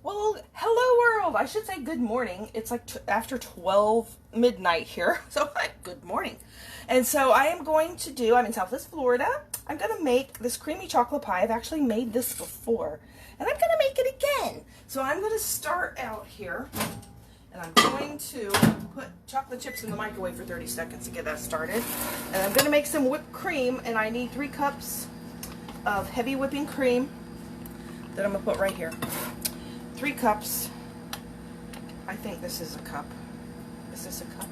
Well, hello world. I should say good morning. It's like after 12 midnight here. So good morning. And so I am going to do, I'm in Southwest Florida. I'm going to make this creamy chocolate pie. I've actually made this before. And I'm going to make it again. So I'm going to start out here. And I'm going to put chocolate chips in the microwave for 30 seconds to get that started. And I'm going to make some whipped cream. And I need 3 cups of heavy whipping cream that I'm going to put right here. 3 cups. I think this is a cup. Is this a cup?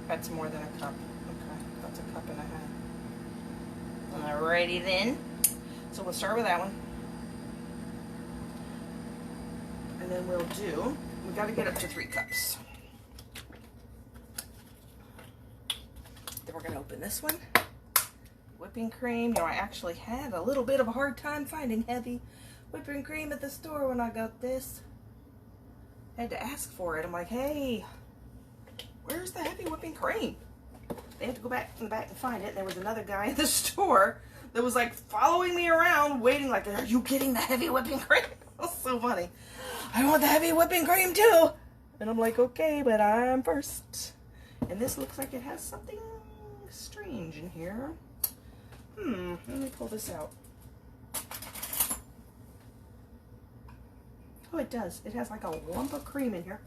That's more than a cup. Okay, that's a cup and a half. Alrighty then. So we'll start with that one. And then we'll do, we got to get up to 3 cups. Then we're going to open this one. Whipping cream. You know, I actually had a little bit of a hard time finding heavy whipping cream at the store when I got this. I had to ask for it. I'm like, hey, where's the heavy whipping cream? They had to go back in the back and find it. And there was another guy at the store that was like following me around, waiting like, are you getting the heavy whipping cream? It was so funny. I want the heavy whipping cream too. And I'm like, okay, but I'm first. And this looks like it has something strange in here. Let me pull this out. Oh, it does. It has like a lump of cream in here.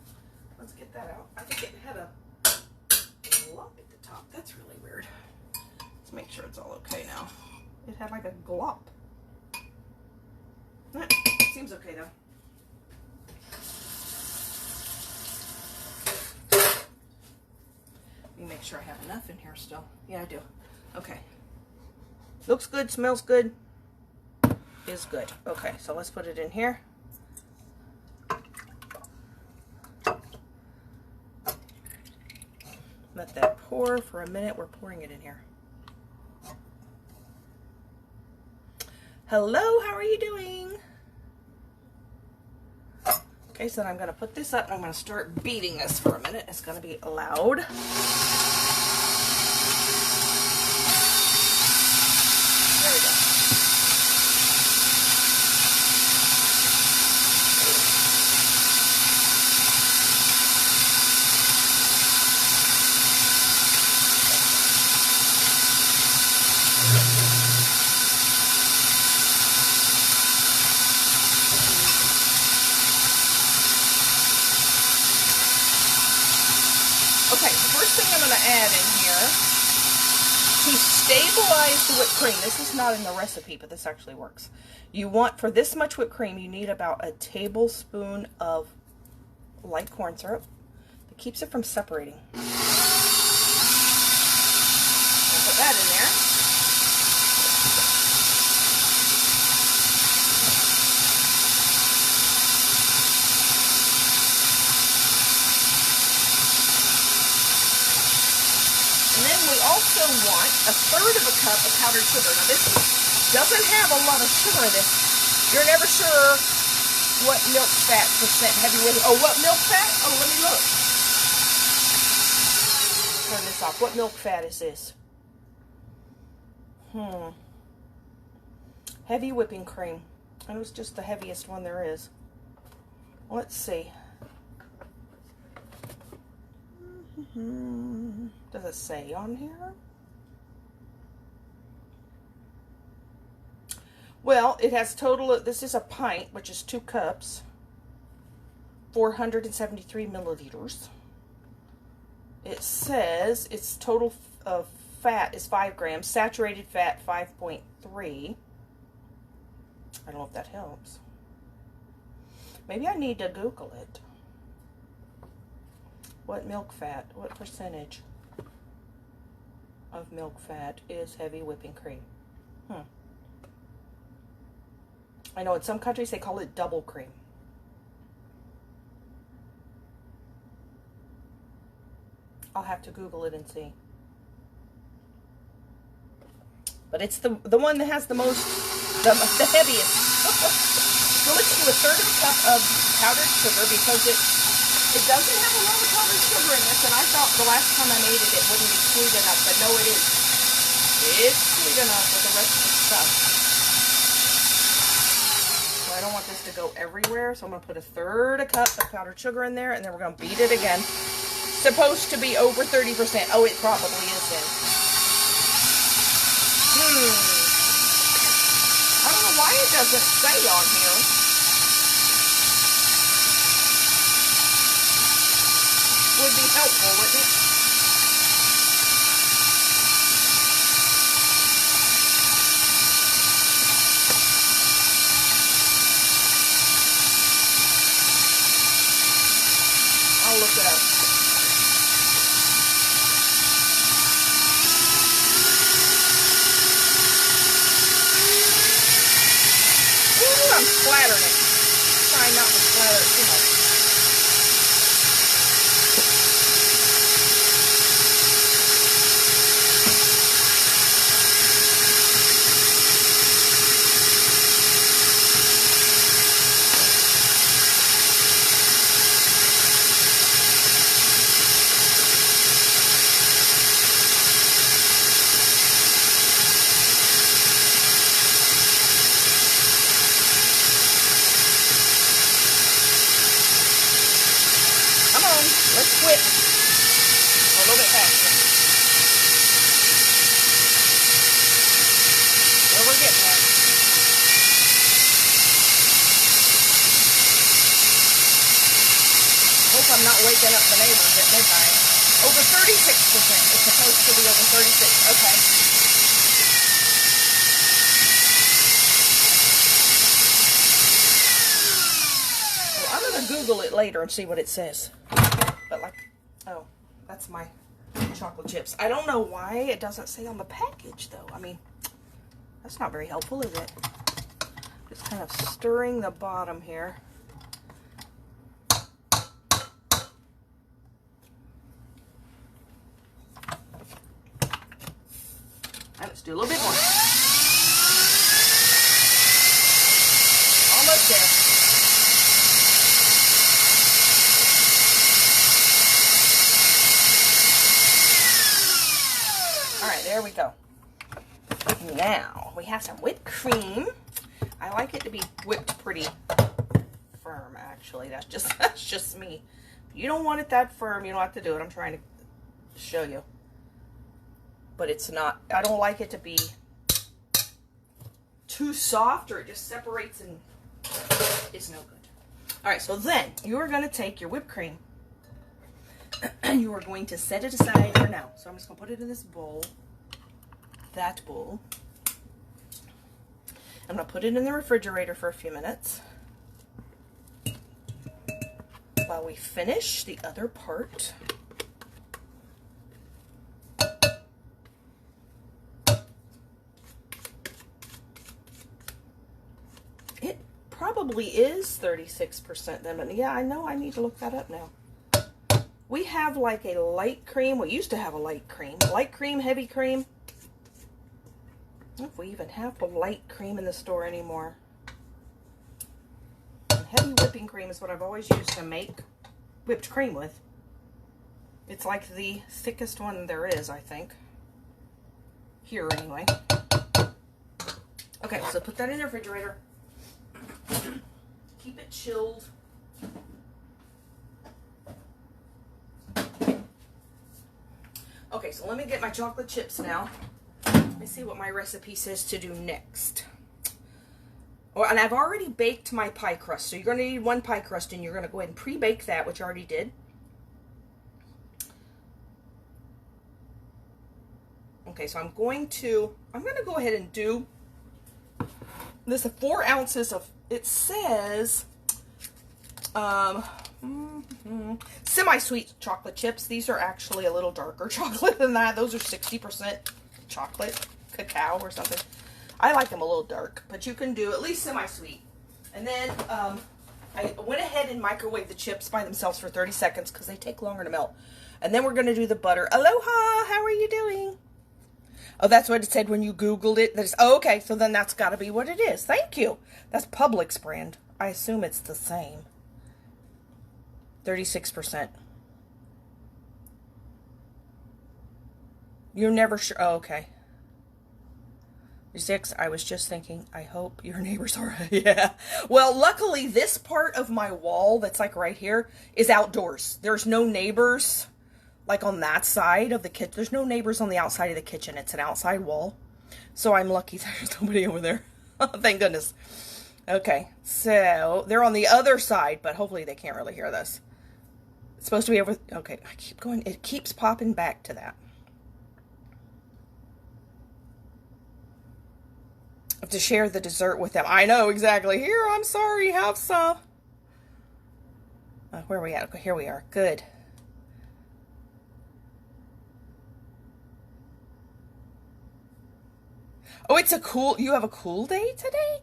Let's get that out. I think it had a lump at the top. That's really weird. Let's make sure it's all okay now. It had like a glop. Seems okay though. Let me make sure I have enough in here still. Yeah, I do. Okay. Looks good, smells good, is good. Okay, so let's put it in here. Let that pour for a minute. We're pouring it in here. Hello, how are you doing? Okay, so then I'm going to put this up and I'm going to start beating this for a minute. It's going to be loud. Okay, the first thing I'm going to add in here to stabilize the whipped cream. This is not in the recipe, but this actually works. You want, for this much whipped cream, you need about a tablespoon of light corn syrup that keeps it from separating. I'll put that in there. Also want a third of a cup of powdered sugar. Now this doesn't have a lot of sugar in this. You're never sure what milk fat percent heavy with. Oh, what milk fat? Oh, let me look. Turn this off. What milk fat is this? Heavy whipping cream. And it was just the heaviest one there is. Let's see. Does it say on here? Well, it has total, this is a pint, which is 2 cups, 473 milliliters. It says its total of fat is 5 grams, saturated fat 5.3. I don't know if that helps. Maybe I need to Google it. What milk fat, what percentage of milk fat is heavy whipping cream? I know in some countries they call it double cream. I'll have to Google it and see. But it's the one that has the most, the heaviest. So let's do a third of a cup of powdered sugar because it doesn't have a lot of powdered sugar in this, and I thought the last time I made it, it wouldn't be sweet enough, but no, it is. It's sweet enough with the rest of the stuff. to go everywhere. So I'm going to put a third a cup of powdered sugar in there, and then we're going to beat it again. Supposed to be over 30%. Oh, it probably is then. I don't know why it doesn't say on here. Would be helpful, wouldn't it? I'll look it up. Ooh, I'm splattering it. Trying not to splatter it too much. Let's quit a little bit faster. Well, we're getting there. Hope I'm not waking up the neighbors at midnight. Over 36%. It's supposed to be over 36. Okay. Well, I'm going to Google it later and see what it says. But like, oh, that's my chocolate chips. I don't know why it doesn't say on the package, though. I mean, that's not very helpful, is it? Just kind of stirring the bottom here. And let's do a little bit more. Almost there. There we go. Now we have some whipped cream. I like it to be whipped pretty firm, actually. That's just me. If you don't want it that firm, you don't have to do it. I'm trying to show you. But it's not, I don't like it to be too soft or it just separates and it's no good. Alright, so then you are going to take your whipped cream and you are going to set it aside for now. So I'm just going to put it in this bowl. That bowl. I'm going to put it in the refrigerator for a few minutes while we finish the other part. It probably is 36% then, but yeah, I know I need to look that up now. We have like a light cream. We used to have a light cream, heavy cream. I don't know if we even have the light cream in the store anymore. And heavy whipping cream is what I've always used to make whipped cream with. It's like the thickest one there is, I think. Here, anyway. Okay, so put that in the refrigerator. Keep it chilled. Okay, so let me get my chocolate chips now. Let me see what my recipe says to do next. Oh, and I've already baked my pie crust. So you're going to need one pie crust, and you're going to go ahead and pre-bake that, which I already did. Okay, so I'm going to go ahead and do this 4 ounces of, it says, semi-sweet chocolate chips. These are actually a little darker chocolate than that. Those are 60% chocolate, cacao or something. I like them a little dark, but you can do at least semi-sweet. And then I went ahead and microwaved the chips by themselves for 30 seconds because they take longer to melt. And then we're going to do the butter. Aloha, how are you doing? Oh, that's what it said when you Googled it. Oh, okay, so then that's got to be what it is. Thank you. That's Publix brand. I assume it's the same. 36%. You're never sure. Oh, okay. 6. I was just thinking, I hope your neighbors are. Yeah. Well, luckily, this part of my wall that's like right here is outdoors. There's no neighbors like on that side of the kitchen. There's no neighbors on the outside of the kitchen. It's an outside wall. So I'm lucky there's nobody over there. Thank goodness. Okay, so they're on the other side, but hopefully they can't really hear this. It's supposed to be over. Okay, I keep going. It keeps popping back to that. I have to share the dessert with them. I know, exactly. Here, I'm sorry, have some. Where are we at? Okay, here we are. Good. Oh, you have a cool day today?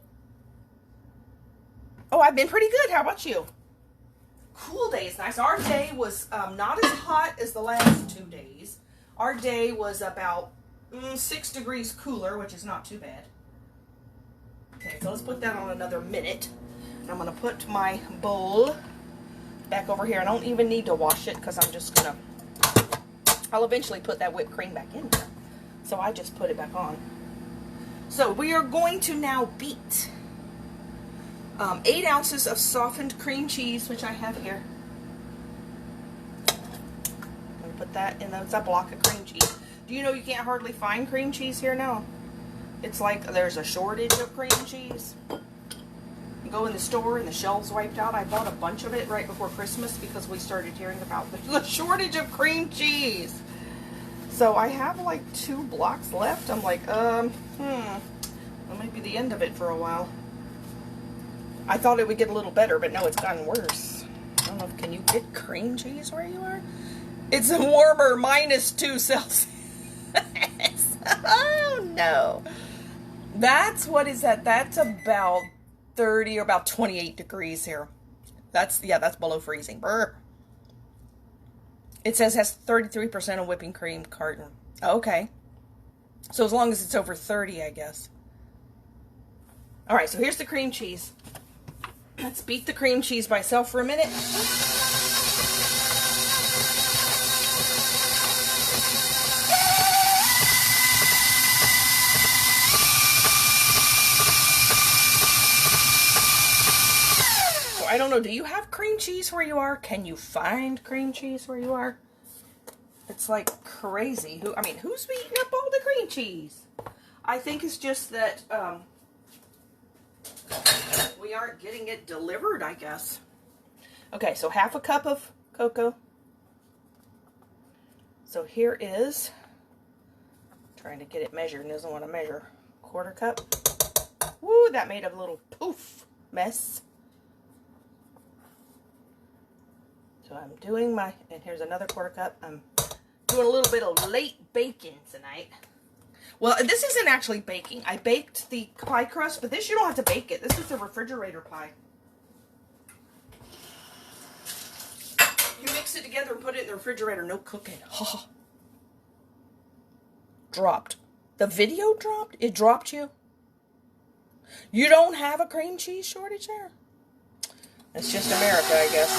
Oh, I've been pretty good. How about you? Cool day is nice. Our day was not as hot as the last 2 days. Our day was about 6 degrees cooler, which is not too bad. Okay, so let's put that on another minute. I'm going to put my bowl back over here. I don't even need to wash it because I'm just going to... I'll eventually put that whipped cream back in there. So I just put it back on. So we are going to now beat 8 ounces of softened cream cheese, which I have here. I'm going to put that in. That's a block of cream cheese. Do you know you can't hardly find cream cheese here now? It's like there's a shortage of cream cheese. You go in the store and the shelves wiped out. I bought a bunch of it right before Christmas because we started hearing about the shortage of cream cheese. So I have like 2 blocks left. I'm like, well, maybe the end of it for a while. I thought it would get a little better, but no, it's gotten worse. I don't know, can you get cream cheese where you are? It's a warmer, -2 Celsius. Oh no. That's, what is that? That's about 30 or about 28 degrees here. That's below freezing. Brr. It says has 33% of whipping cream carton. Okay. So as long as it's over 30, I guess. All right, so here's the cream cheese. Let's beat the cream cheese by itself for a minute. So I don't know, do you have cream cheese where you are? Can you find cream cheese where you are? It's like crazy. Who's eating up all the cream cheese? I think it's just that we aren't getting it delivered, I guess. Okay, so half a cup of cocoa. So here is, trying to get it measured and doesn't want to measure. 1/4 cup. Woo, that made a little poof mess. So I'm doing and here's another 1/4 cup. I'm doing a little bit of late baking tonight. Well, this isn't actually baking. I baked the pie crust, but this you don't have to bake it. This is a refrigerator pie. You mix it together and put it in the refrigerator. No cooking. Oh. Dropped. The video dropped? It dropped you? You don't have a cream cheese shortage there? It's just America, I guess.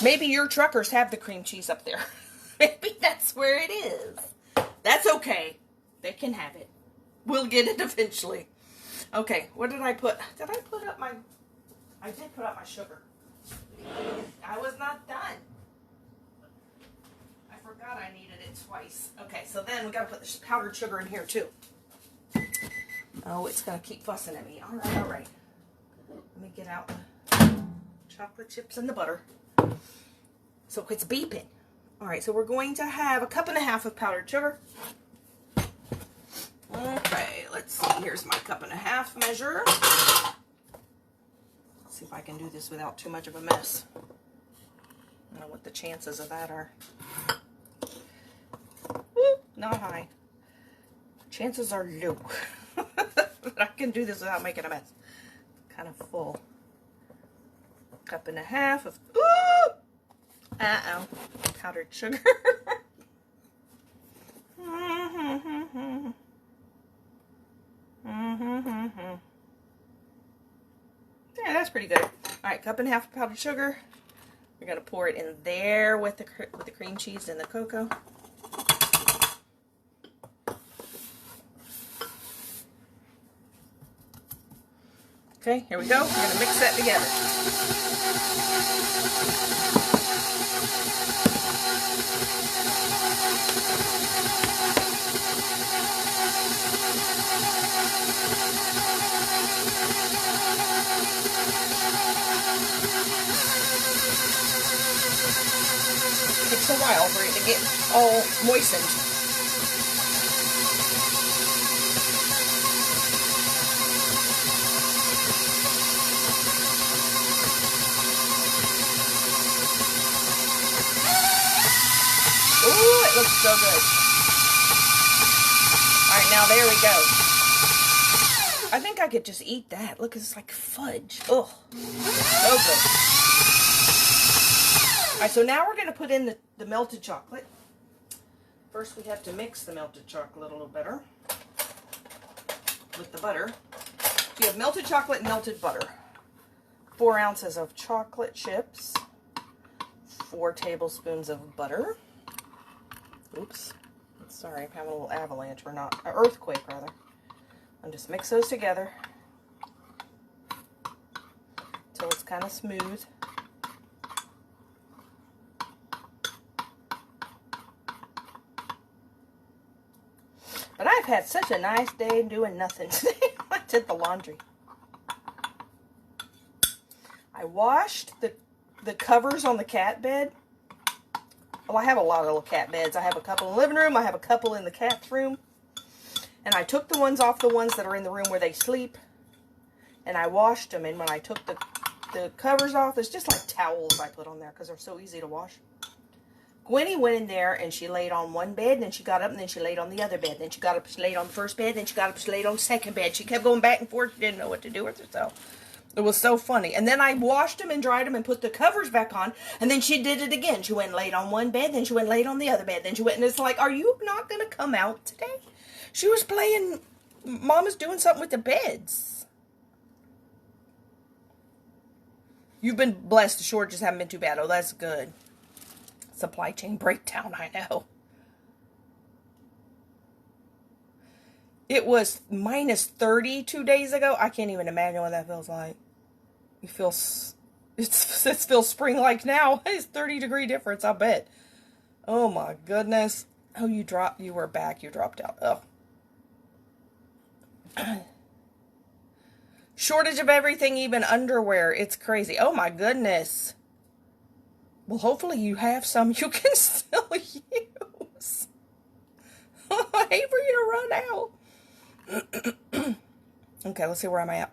Maybe your truckers have the cream cheese up there. Maybe that's where it is. That's okay. They can have it. We'll get it eventually. Okay, what did I put? Did I put up my... I did put up my sugar. I was not done. I forgot I needed it twice. Okay, so then we got to put the powdered sugar in here too. Oh, it's going to keep fussing at me. All right, all right. Let me get out the chocolate chips and the butter. So it's beeping. All right, so we're going to have 1.5 cups of powdered sugar. Okay, let's see. Here's my 1.5 cup measure. Let's see if I can do this without too much of a mess. I don't know what the chances of that are. Woo, not high. Chances are low. But I can do this without making a mess. Kind of full. 1.5 cups of... Ooh! Uh-oh. Powdered sugar. Yeah, that's pretty good. All right, 1.5 cups of powdered sugar. We're gonna pour it in there with the cream cheese and the cocoa. Okay, here we go. We're going to mix that together. It takes a while for it to get all moistened. Ooh, it looks so good. All right, now there we go. I think I could just eat that. Look, it's like fudge. Oh, so good. All right, so now we're going to put in the melted chocolate. First, we have to mix the melted chocolate a little better with the butter. So you have melted chocolate and melted butter. 4 ounces of chocolate chips. 4 tablespoons of butter. Oops. Sorry, I'm having a little avalanche, or not, an earthquake rather. And just mix those together until it's kind of smooth. But I've had such a nice day doing nothing today. I did the laundry. I washed the covers on the cat bed. Well, I have a lot of little cat beds. I have a couple in the living room. I have a couple in the cat's room. And I took the ones off the ones that are in the room where they sleep. And I washed them. And when I took the covers off, it's just like towels I put on there because they're so easy to wash. Gwenny went in there and she laid on one bed. And then she got up and then she laid on the other bed. Then she got up, she laid on the first bed. Then she got up, she laid on the second bed. She kept going back and forth. She didn't know what to do with herself. It was so funny. And then I washed them and dried them and put the covers back on. And then she did it again. She went and laid on one bed. Then she went and laid on the other bed. Then she went and it's like, are you not going to come out today? She was playing, Mama's doing something with the beds. You've been blessed. The shortages haven't been too bad. Oh, that's good. Supply chain breakdown, I know. It was minus 30 2 days ago. I can't even imagine what that feels like. You feel, it feels spring-like now. It's 30-degree difference, I bet. Oh my goodness. Oh, you were back. You dropped out. Oh. Shortage of everything, even underwear. It's crazy. Oh my goodness. Well, hopefully you have some you can still use. I hate for you to run out. Okay, let's see where I'm at.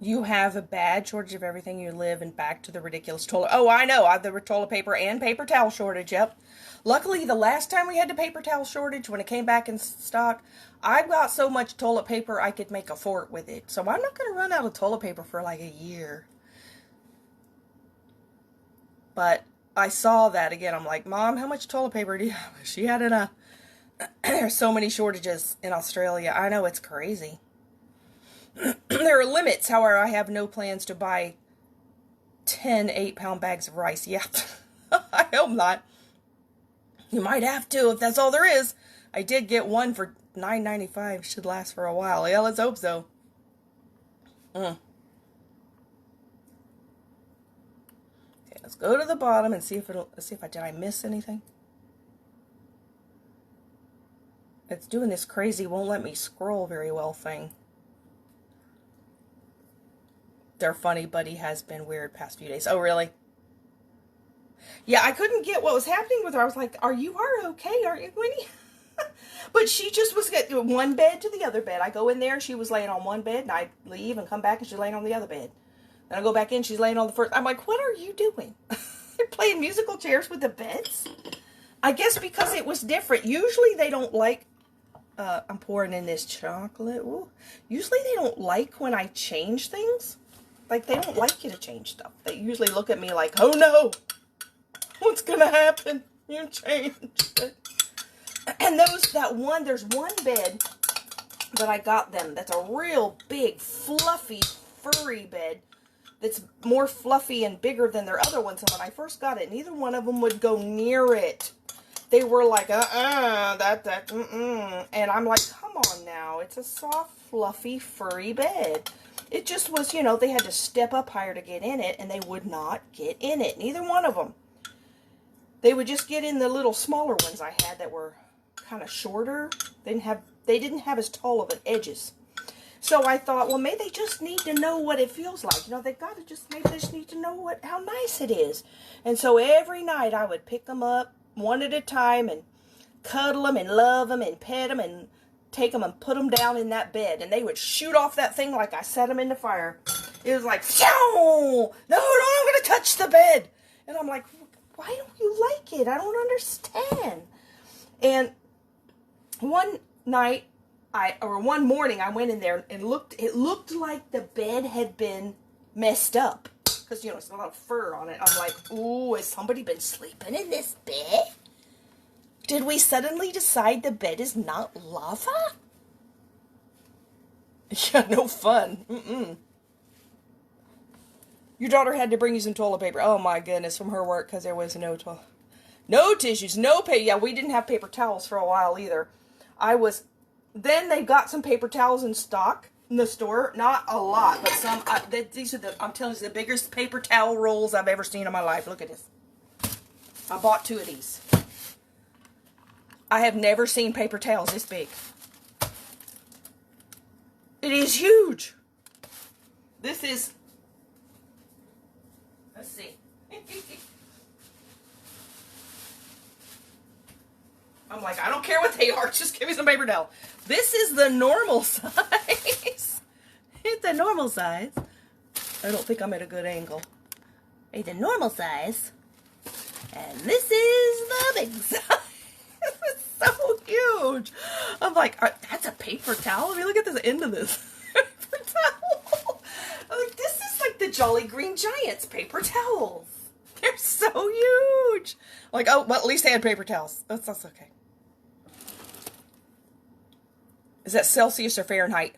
You have a bad shortage of everything. You live and back to the ridiculous toilet. Oh, I know. I have the toilet paper and paper towel shortage. Yep. Luckily, the last time we had the paper towel shortage, when it came back in stock, I got so much toilet paper I could make a fort with it. So I'm not going to run out of toilet paper for like a year. But I saw that again. I'm like, Mom, how much toilet paper do you have? She had enough. There's so many shortages in Australia. I know, it's crazy. There are limits. However, I have no plans to buy 10 8-pound bags of rice. Yeah, I hope not. You might have to if that's all there is. I did get one for $9.95. Should last for a while. Yeah, let's hope so. Let's go to the bottom and see if did I miss anything? It's doing this crazy, won't let me scroll very well thing. Their funny buddy has been weird past few days. Oh, really? Yeah, I couldn't get what was happening with her. I was like, are you okay? Are you, Winnie? But she just was getting one bed to the other bed. I go in there and she was laying on one bed and I leave and come back and she's laying on the other bed. Then I go back in, she's laying on the first. I'm like, what are you doing? You're playing musical chairs with the beds? I guess because it was different. Usually they don't like, I'm pouring in this chocolate. Ooh. Usually they don't like when I change things. Like, they don't like you to change stuff. They usually look at me like, oh no, what's going to happen? You changed it. And there's one bed that I got them that's a real big, fluffy, furry bed. that's more fluffy and bigger than their other ones. And when I first got it, neither one of them would go near it. They were like, and I'm like, come on now. It's a soft, fluffy, furry bed. It just was, you know, they had to step up higher to get in it, and they would not get in it. Neither one of them. They would just get in the little smaller ones I had that were kind of shorter. They didn't have as tall of an edges. So I thought, well, maybe they just need to know what it feels like. You know, maybe they just need to know how nice it is. And so every night I would pick them up one at a time and cuddle them and love them and pet them and take them and put them down in that bed. And they would shoot off that thing like I set them in the fire. It was like, no, I'm going to touch the bed. And I'm like, why don't you like it? I don't understand. And one morning I went in there and it looked like the bed had been messed up. Because, you know, it's a lot of fur on it. I'm like, ooh, has somebody been sleeping in this bed? Did we suddenly decide the bed is not lava? Yeah, no fun. Your daughter had to bring you some toilet paper. Oh, my goodness, from her work, because there was no tissues, no paper. Yeah, we didn't have paper towels for a while either. Then they got some paper towels in stock in the store. Not a lot, but some. These are I'm telling you, the biggest paper towel rolls I've ever seen in my life. Look at this. I bought 2 of these. I have never seen paper towels this big. It is huge. This is, let's see. I'm like, I don't care what they are. Just give me some paper towel. This is the normal size. It's the normal size. I don't think I'm at a good angle. It's the normal size. And this is the big size. It's so huge. I'm like, that's a paper towel? I mean, look at this end of this. Paper towel. I'm like, this is like the Jolly Green Giants paper towels. They're so huge. Like, oh, well, at least they had paper towels. That's okay. Is that Celsius or Fahrenheit?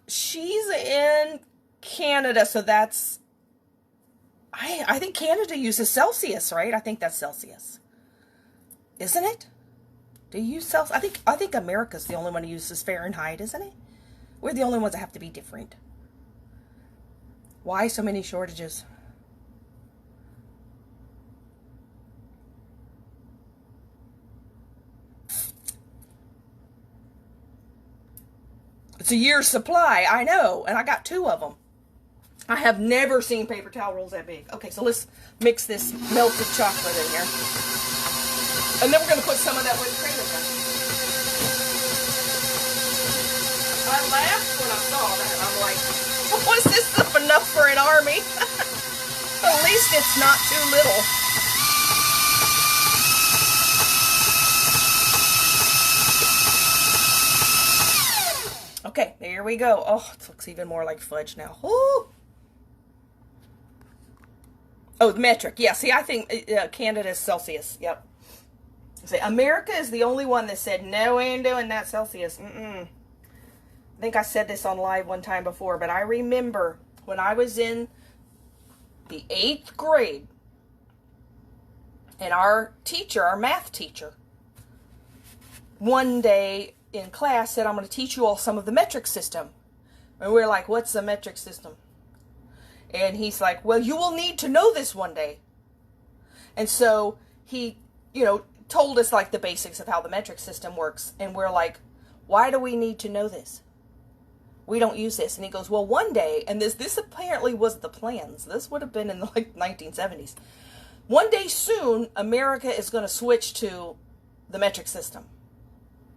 She's in Canada, so that's, I think Canada uses Celsius, right? I think that's Celsius. Isn't it? Do you use Celsius? I think America's the only one who uses Fahrenheit, isn't it? We're the only ones that have to be different. Why so many shortages? It's a year's supply, I know, and I got 2 of them. I have never seen paper towel rolls that big. Okay, so let's mix this melted chocolate in here. And then we're going to put some of that whipped cream in there. I laughed when I saw that. I'm like, was this stuff enough for an army? At least it's not too little. Okay, there we go. Oh, it looks even more like fudge now. Ooh. Oh, metric. Yeah, see, I think Canada's Celsius. Yep. See, America is the only one that said, no, we ain't doing that Celsius. I think I said this on live one time before, but I remember when I was in the 8th grade, and our teacher, our math teacher, one day in class said, I'm going to teach you all some of the metric system. And we're like, what's the metric system? And he's like, well, you will need to know this one day. And so he, told us like the basics of how the metric system works. And we're like, why do we need to know this? We don't use this. And he goes, well, one day, and this apparently was the plans. This would have been in the 1970s. One day soon, America is going to switch to the metric system.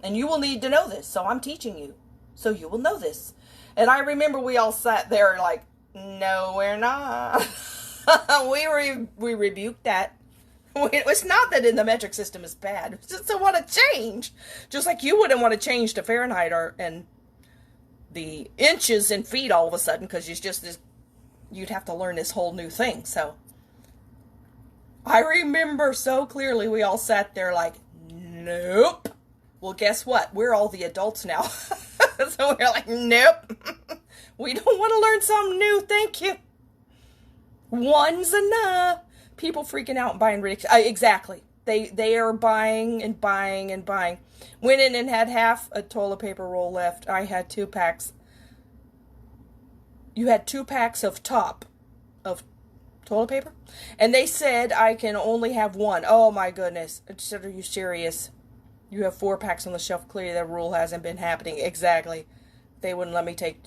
And you will need to know this. So I'm teaching you. So you will know this. And I remember we all sat there like, no, we're not. we rebuked that. It's not that in the metric system is bad. It's just to want to change. Just like you wouldn't want to change to Fahrenheit and the inches and feet all of a sudden, because you'd have to learn this whole new thing. So I remember so clearly we all sat there like, nope. Well, guess what? We're all the adults now. So we're like, nope. We don't want to learn something new. Thank you. One's enough. People freaking out and buying ridiculous. Exactly. They are buying and buying and buying. Went in and had half a toilet paper roll left. I had 2 packs. You had 2 packs of top of toilet paper? And they said I can only have 1. Oh my goodness. I said, are you serious? You have 4 packs on the shelf. Clearly that rule hasn't been happening. Exactly. They wouldn't let me take,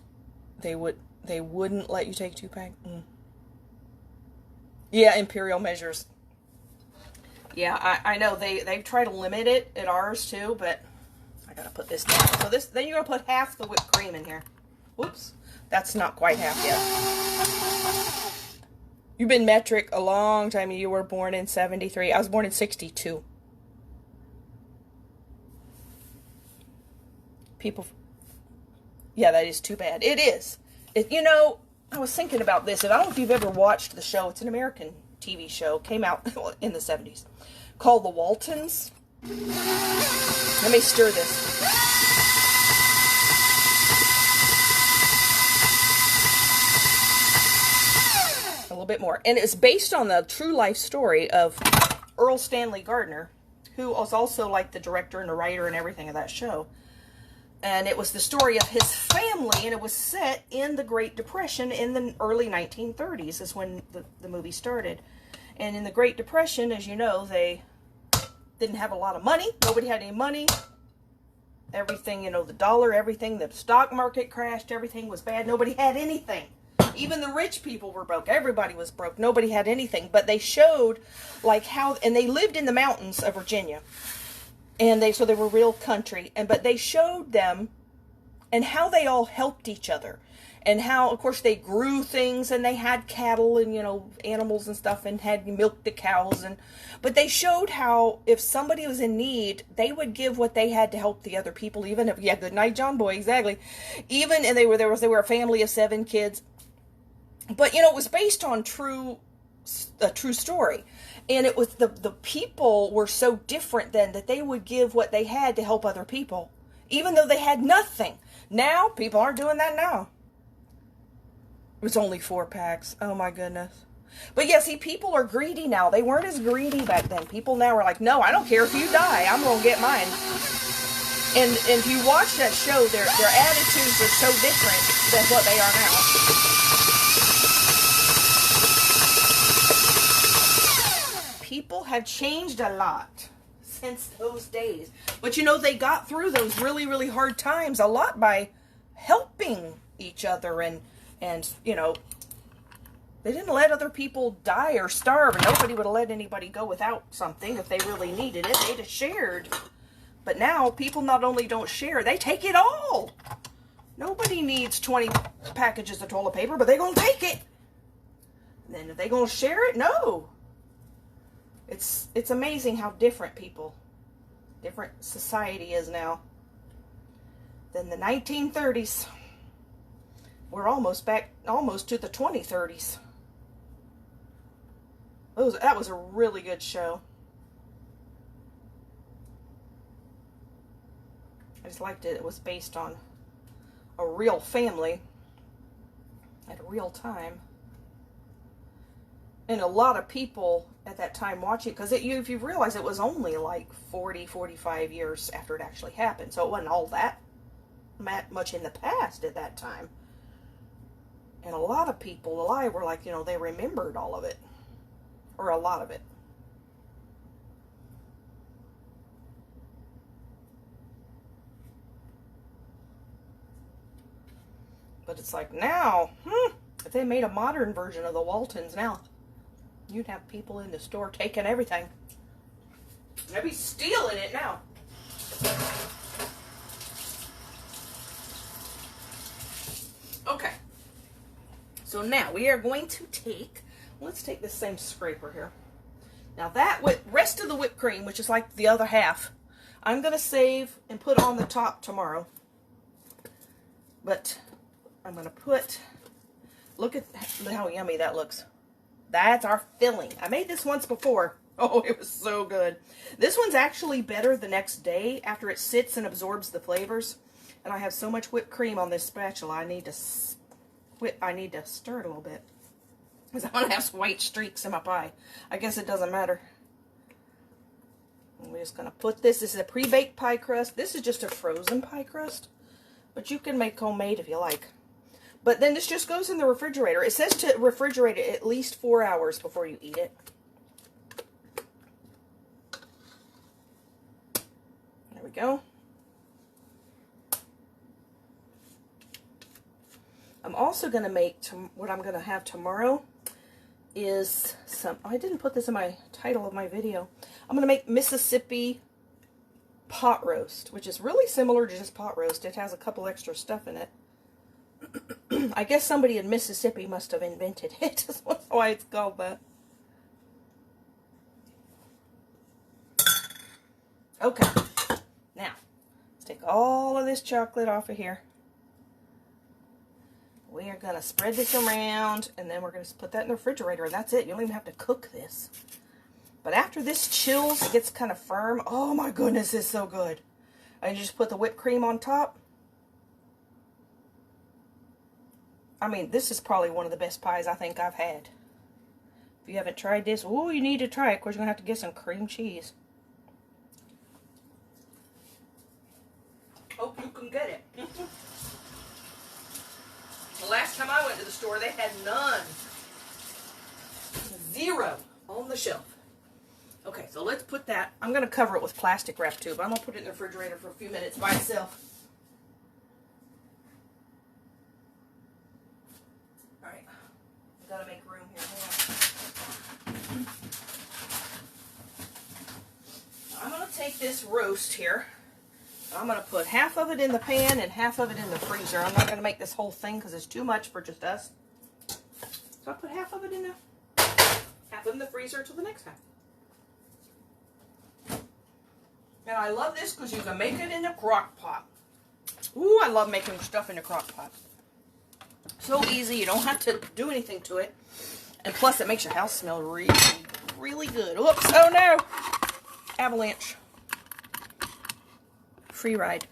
they wouldn't let you take 2 packs. Yeah, imperial measures. Yeah, I know they try to limit it at ours too, but I gotta put this down. So then you're gonna put half the whipped cream in here. Whoops, that's not quite half yet. You've been metric a long time. You were born in 73. I was born in 62. People, yeah, that is too bad. It is. You know, I was thinking about this, and I don't know if you've ever watched the show. It's an American TV show. Came out in the 70s. Called The Waltons. Let me stir this. A little bit more. And it's based on the true life story of Earl Stanley Gardner, who was also like the director and the writer and everything of that show. And it was the story of his family, and it was set in the Great Depression in the early 1930s is when the movie started. And in the Great Depression, as you know, they didn't have a lot of money. Nobody had any money. Everything, you know, the dollar, everything, the stock market crashed. Everything was bad. Nobody had anything. Even the rich people were broke. Everybody was broke. Nobody had anything. But they showed, like, how, and they lived in the mountains of Virginia. And so they were real country. But they showed them and how they all helped each other. And how, of course, they grew things and they had cattle and, you know, animals and stuff and had milked the cows. But they showed how if somebody was in need, they would give what they had to help the other people. Even if, yeah, good night, John Boy, exactly. Even, and they were a family of 7 kids. But, you know, it was based on a true story. And it was the people were so different then that they would give what they had to help other people, even though they had nothing. Now, people aren't doing that now. It was only 4 packs. Oh my goodness. But yeah, see, people are greedy now. They weren't as greedy back then. People now are like, no, I don't care if you die. I'm going to get mine. And if you watch that show, their attitudes are so different than what they are now. People have changed a lot since those days. But you know, they got through those really, really hard times a lot by helping each other and you know, they didn't let other people die or starve, and nobody would have let anybody go without something if they really needed it. They just shared. But now, people not only don't share, they take it all. Nobody needs 20 packages of toilet paper, but they're going to take it. And then are they going to share it? No. It's amazing how different society is now than the 1930s. We're almost back, almost to the 2030s. That was a really good show. I just liked it. It was based on a real family at a real time. And a lot of people at that time watching it, because if you realize it was only like 40, 45 years after it actually happened. So it wasn't all that much in the past at that time. And a lot of people alive were like, you know, they remembered all of it. Or a lot of it. But it's like now, if they made a modern version of the Waltons now, you'd have people in the store taking everything. They'd be stealing it now. Okay. So now we are going to let's take this same scraper here. Now that rest of the whipped cream, which is like the other half, I'm going to save and put on the top tomorrow. But I'm going to look at how yummy that looks. That's our filling. I made this once before. Oh, it was so good. This one's actually better the next day after it sits and absorbs the flavors. And I have so much whipped cream on this spatula, I need to stir it a little bit. Because I'm going to have some white streaks in my pie. I guess it doesn't matter. And we're just going to put this. This is a pre-baked pie crust. This is just a frozen pie crust. But you can make homemade if you like. But then this just goes in the refrigerator. It says to refrigerate it at least 4 hours before you eat it. There we go. I'm also going to make, what I'm going to have tomorrow is some, I didn't put this in my title of my video. I'm going to make Mississippi pot roast, which is really similar to just pot roast. It has a couple extra stuff in it. I guess somebody in Mississippi must have invented it. That's why it's called that. Okay. Now, let's take all of this chocolate off of here. We are going to spread this around, and then we're going to put that in the refrigerator. That's it. You don't even have to cook this. But after this chills, it gets kind of firm. Oh my goodness, it's so good. And you just put the whipped cream on top. I mean, this is probably one of the best pies I think I've had. If you haven't tried this, oh, you need to try it. Of course, you're going to have to get some cream cheese. Hope you can get it. The last time I went to the store, they had none. 0 on the shelf. Okay, so let's put that. I'm going to cover it with plastic wrap too, but I'm going to put it in the refrigerator for a few minutes by itself. All right, I've got to make room here. I'm going to take this roast here. I'm going to put half of it in the pan and half of it in the freezer. I'm not going to make this whole thing because it's too much for just us. So I put half of it in the freezer until the next time. And I love this because you can make it in a crock pot. Ooh, I love making stuff in a crock pot. So easy, you don't have to do anything to it. And plus it makes your house smell really, really good. Oops, oh no! Avalanche. Free ride.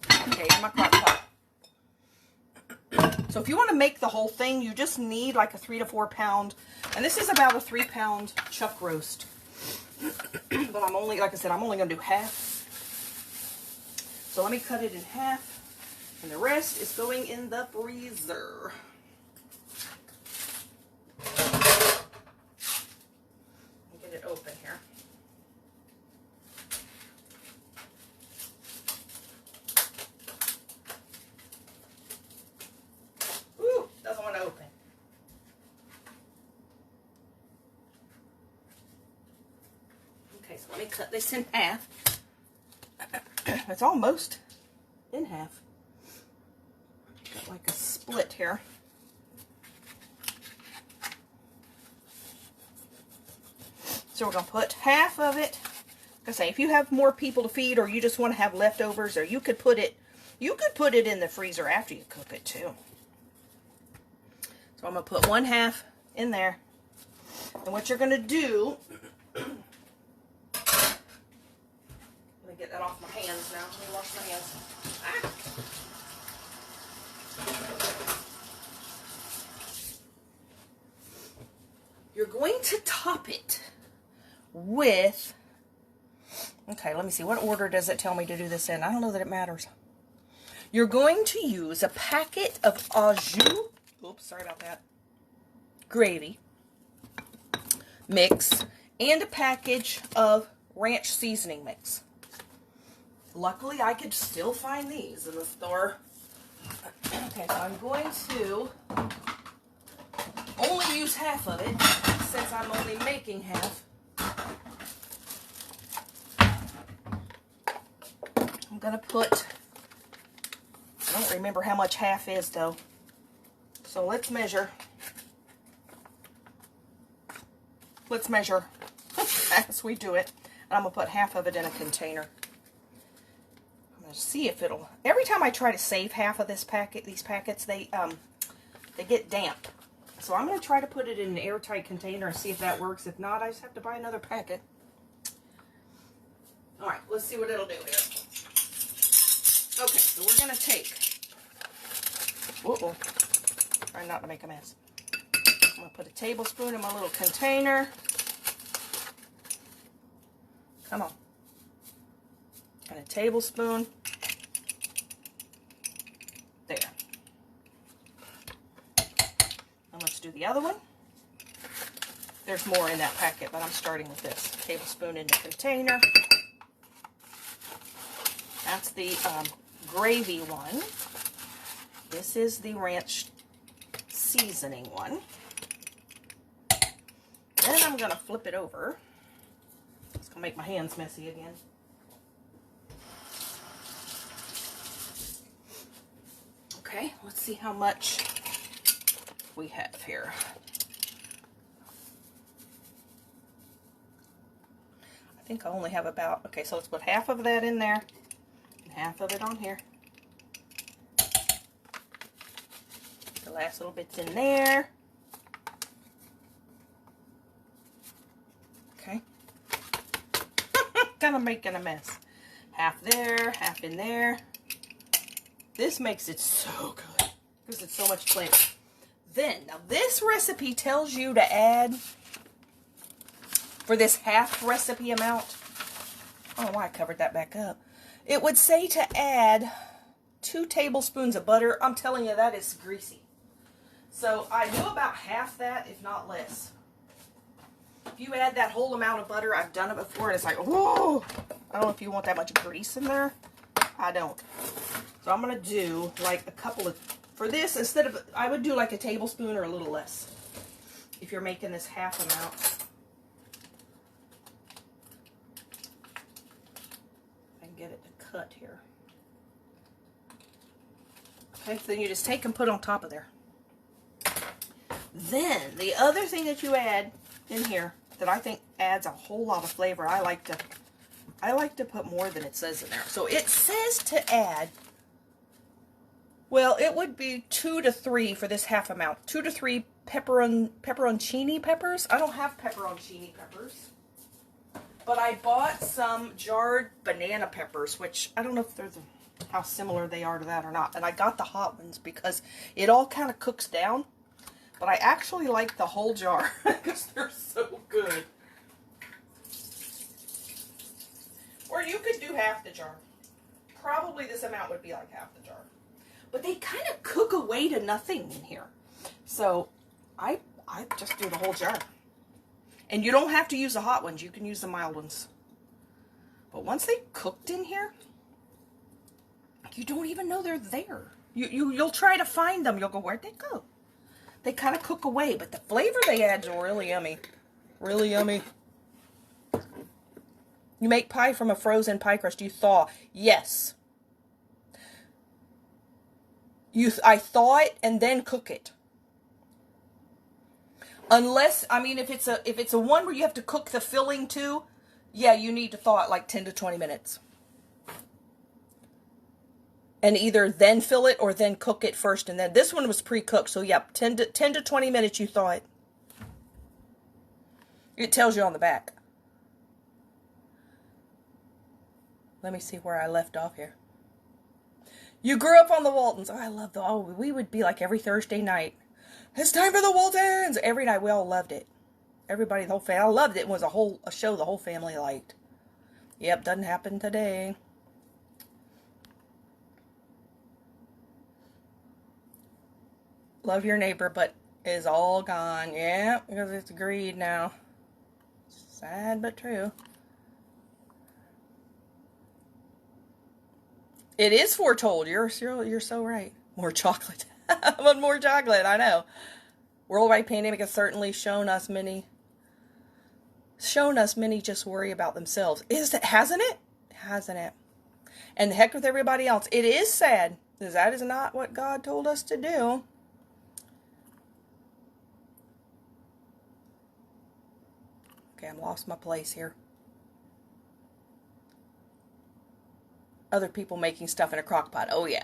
Okay, in my crock pot. So if you want to make the whole thing, you just need like a 3 to 4 pound. And this is about a 3 pound chuck roast. But I'm only, like I said, I'm only going to do half. So let me cut it in half. And the rest is going in the freezer. Get it open here. Ooh, doesn't want to open. Okay, so let me cut this in half. It's almost in half. Got like a split here. So we're going to put half of it. Like I say, if you have more people to feed or you just want to have leftovers, or you could put it in the freezer after you cook it too. So I'm going to put 1/2 in there. And what you're going to do, let me get that off my hands now. Let me wash my hands. Ah. You're going to top it with, okay, let me see, what order does it tell me to do this in? I don't know that it matters. You're going to use a packet of au jus, oops, sorry about that, gravy mix, and a package of ranch seasoning mix. Luckily, I could still find these in the store. Okay, so I'm going to only use half of it, since I'm only making half. I'm going to put, I don't remember how much half is though. So let's measure. Let's measure as we do it. And I'm going to put half of it in a container. I'm going to see if it'll, every time I try to save half of this packet, these packets, they get damp. So I'm going to try to put it in an airtight container and see if that works. If not, I just have to buy another packet. Alright, let's see what it'll do here. Okay, so we're going to take, uh-oh, try not to make a mess. I'm going to put a tablespoon in my little container. Come on. And a tablespoon. There. And let's do the other one. There's more in that packet, but I'm starting with this. Tablespoon in the container. That's the gravy one. This is the ranch seasoning one. Then I'm going to flip it over. It's going to make my hands messy again. Okay, let's see how much we have here. I think I only have about, okay, so let's put half of that in there and half of it on here. The last little bit's in there. Okay. Kind of making a mess. Half there, half in there. This makes it so good because it's so much flavor. Then, now this recipe tells you to add, for this half recipe amount, I don't know why I covered that back up. It would say to add 2 tablespoons of butter. I'm telling you, that is greasy. So I do about half that, if not less. If you add that whole amount of butter, I've done it before, and it's like, whoa! I don't know if you want that much grease in there. I don't. So I'm going to do like a couple of, for this, instead of, I would do like a tablespoon or a little less. If you're making this half amount. I can get it to cut here. Okay, so then you just take and put on top of there. Then, the other thing that you add in here that I think adds a whole lot of flavor, I like to put more than it says in there. So it says to add, well, it would be 2 to 3 for this half amount. 2 to 3 pepperoncini peppers. I don't have pepperoncini peppers. But I bought some jarred banana peppers, which I don't know if how similar they are to that or not. And I got the hot ones because it all kind of cooks down. But I actually like the whole jar because they're so good. Or you could do half the jar. Probably this amount would be like half the jar. But they kind of cook away to nothing in here. So I just do the whole jar. And you don't have to use the hot ones. You can use the mild ones. But once they cooked in here, you don't even know they're there. You'll try to find them. You'll go, where'd they go? They kind of cook away, but the flavor they add is really yummy. Really yummy. You make pie from a frozen pie crust. You thaw. Yes. I thaw it and then cook it. Unless, I mean, if it's a one where you have to cook the filling too, yeah, you need to thaw it like 10 to 20 minutes. And either then fill it or then cook it first. And then this one was pre-cooked. So, yep, 10 to 20 minutes you thaw it. It tells you on the back. Let me see where I left off here. You grew up on the Waltons. Oh, I love we would be like every Thursday night. It's time for the Waltons. Every night we all loved it. Everybody, the whole family. I loved it. It was a show the whole family liked. Yep, doesn't happen today. Love your neighbor, but is all gone. Yeah, because it's greed now. Sad but true. It is foretold. You're so right. More chocolate. But more chocolate, I know. Worldwide pandemic has certainly shown us many just worry about themselves. Hasn't it? Hasn't it? And the heck with everybody else. It is sad, because that is not what God told us to do. Okay, I'm lost my place here. Other people making stuff in a crock pot. Oh, yeah.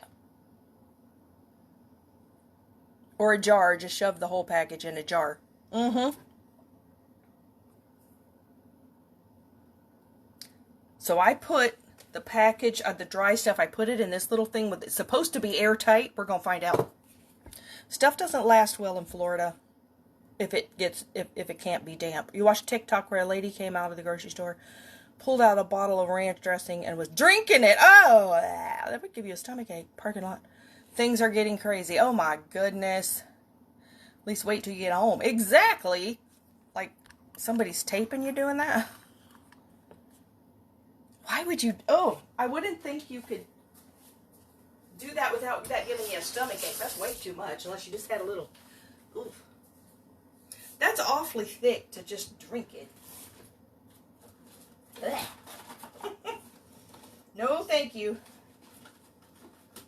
Or a jar. Just shove the whole package in a jar. Mm-hmm. So I put the package of the dry stuff, I put it in this little thing with, it's supposed to be airtight. We're going to find out. Stuff doesn't last well in Florida. if it can't be damp. You watch TikTok where a lady came out of the grocery store, pulled out a bottle of ranch dressing and was drinking it. Oh, that would give you a stomachache. Parking lot. Things are getting crazy. Oh my goodness. At least wait till you get home. Exactly. Like somebody's taping you doing that. Why would you? Oh, I wouldn't think you could do that without that giving you a stomachache. That's way too much, unless you just had a little. Oof. That's awfully thick to just drink it. No, thank you.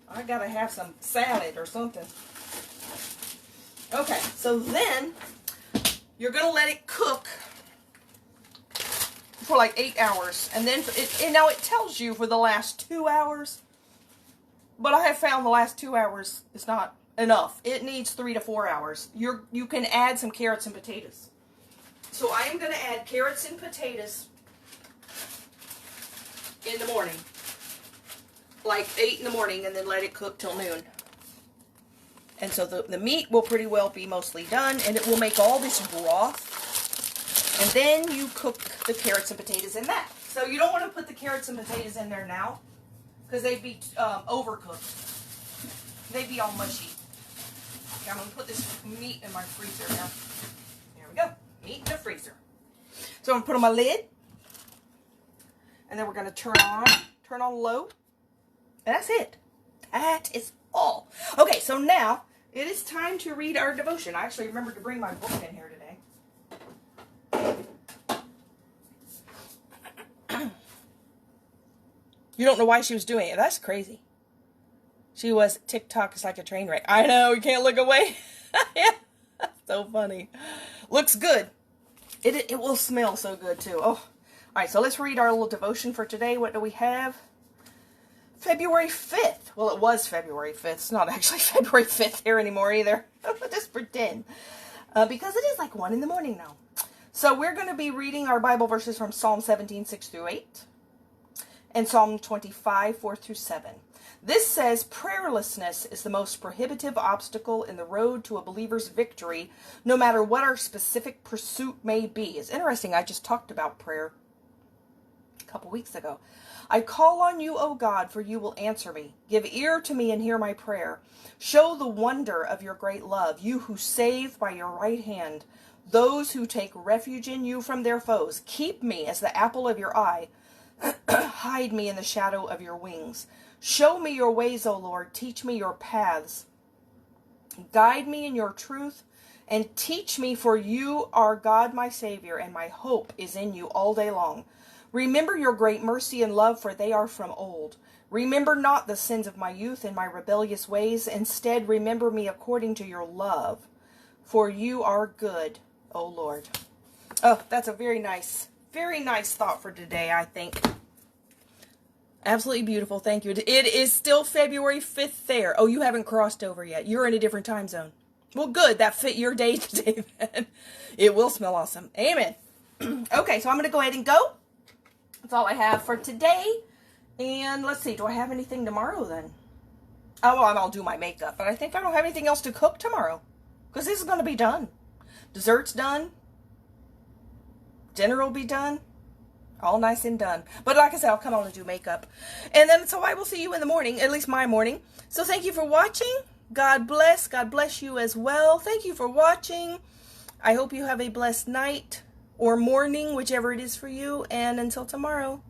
I gotta have some salad or something. Okay, so then you're gonna let it cook for like 8 hours, and then now it tells you for the last 2 hours, but I have found the last 2 hours is not enough. It needs 3 to 4 hours. You can add some carrots and potatoes. So I am gonna add carrots and potatoes in the morning, like 8 in the morning, and then let it cook till noon. And so the meat will pretty well be mostly done, and it will make all this broth. And then you cook the carrots and potatoes in that. So you don't want to put the carrots and potatoes in there now, because they'd be overcooked. They'd be all mushy. Okay, I'm going to put this meat in my freezer now. There we go. Meat in the freezer. So I'm going to put on my lid. And then we're going to turn on low. And that's it. That is all. Okay, so now it is time to read our devotion. I actually remembered to bring my book in here today. You don't know why she was doing it. That's crazy. She was, TikTok is like a train wreck. I know, you can't look away. Yeah, so funny. Looks good. It will smell so good too. Oh, all right, so let's read our little devotion for today. What do we have? February 5th. Well, it was February 5th. It's not actually February 5th here anymore either. Just pretend. Because it is like 1 in the morning now. So we're going to be reading our Bible verses from Psalm 17, 6 through 8. And Psalm 25, 4 through 7. This says, prayerlessness is the most prohibitive obstacle in the road to a believer's victory, no matter what our specific pursuit may be. It's interesting, I just talked about prayer a couple weeks ago. I call on you, O God, for you will answer me. Give ear to me and hear my prayer. Show the wonder of your great love, you who save by your right hand those who take refuge in you from their foes. Keep me as the apple of your eye. Hide me in the shadow of your wings. Show me your ways, O Lord. Teach me your paths. Guide me in your truth and teach me, for you are God, my Savior, and my hope is in you all day long. Remember your great mercy and love, for they are from old. Remember not the sins of my youth and my rebellious ways. Instead, remember me according to your love, for you are good, O Lord. Oh, that's a very nice thought for today, I think. Absolutely beautiful. Thank you. It is still February 5th there. Oh, you haven't crossed over yet. You're in a different time zone. Well, good. That fit your day today, then. It will smell awesome. Amen. Okay, so I'm going to go ahead and go. That's all I have for today. And let's see. Do I have anything tomorrow, then? Oh, well, I'll do my makeup. But I think I don't have anything else to cook tomorrow. Because this is going to be done. Dessert's done. Dinner will be done. All nice and done. But like I said, I'll come on and do makeup. And then, so I will see you in the morning, at least my morning. So thank you for watching. God bless. God bless you as well. Thank you for watching. I hope you have a blessed night or morning, whichever it is for you. And until tomorrow,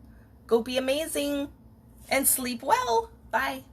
go be amazing and sleep well. Bye.